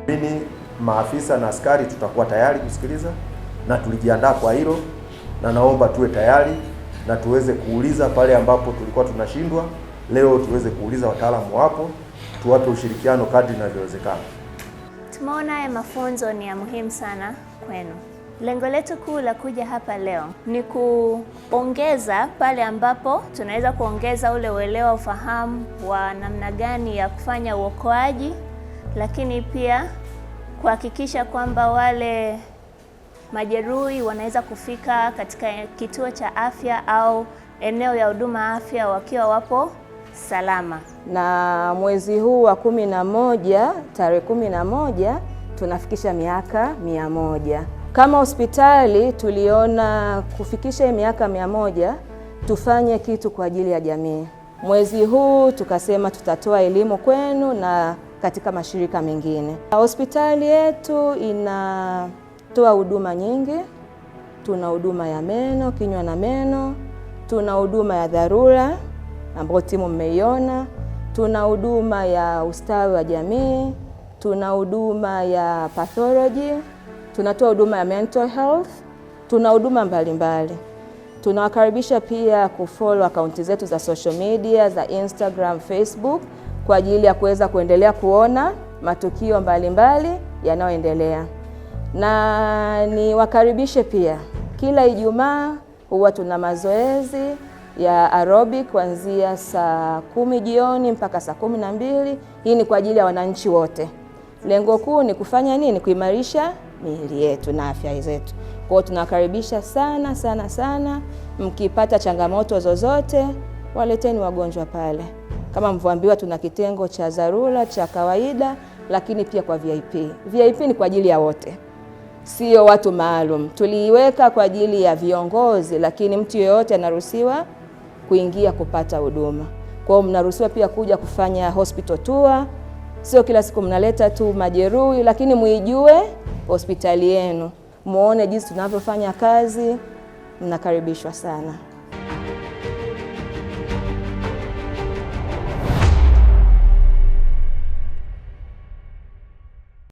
Mimi, maafisa na askari tutakuwa tayari kusikiliza na tulijiandaa kwa hilo, na naomba tuwe tayari na tuweze kuuliza pale ambapo tulikuwa tunashindwa. Leo tuweze kuuliza, wataalamu wapo, tuwape ushirikiano kadri inavyowezekana. Tumeona haya mafunzo ni ya muhimu sana kwenu. Lengo letu kuu la kuja hapa leo ni kuongeza pale ambapo tunaweza kuongeza ule uelewa, ufahamu wa namna gani ya kufanya uokoaji, lakini pia kuhakikisha kwamba wale majeruhi wanaweza kufika katika kituo cha afya au eneo ya huduma afya wakiwa wapo salama. Na mwezi huu wa 11, tarehe 11 tunafikisha miaka 100. Kama hospitali tuliona kufikisha miaka 100 tufanye kitu kwa ajili ya jamii. Mwezi huu tukasema tutatoa elimu kwenu na katika mashirika mengine. Hospitali yetu inatoa huduma nyingi. Tuna huduma ya meno, kinywa na meno, tuna huduma ya dharura ambayo timu mmeiona, tuna huduma ya ustawi wa jamii, tuna huduma ya pathology, tunatoa huduma ya mental health, tuna huduma mbalimbali. Tunawakaribisha pia kufollow akaunti zetu za social media za Instagram, Facebook kwa ajili ya kuweza kuendelea kuona matukio mbalimbali yanayoendelea. Na niwakaribishe pia, kila Ijumaa huwa tuna mazoezi ya aerobic kuanzia saa 10 jioni mpaka saa 12. Hii ni kwa ajili ya wananchi wote. Lengo kuu ni kufanya nini? Kuimarisha miili yetu na afya zetu. Kwa hiyo tunakaribisha sana sana sana. Mkipata changamoto zozote, waleteni wagonjwa pale. Kama mvyoambiwa, tuna kitengo cha dharura, cha kawaida, lakini pia kwa VIP. VIP ni kwa ajili ya wote, sio watu maalum. Tuliiweka kwa ajili ya viongozi, lakini mtu yeyote anaruhusiwa kuingia kupata huduma. Kwa hiyo mnaruhusiwa pia kuja kufanya hospital tour. Sio kila siku mnaleta tu majeruhi, lakini muijue hospitali yenu, muone jinsi tunavyofanya kazi. Mnakaribishwa sana.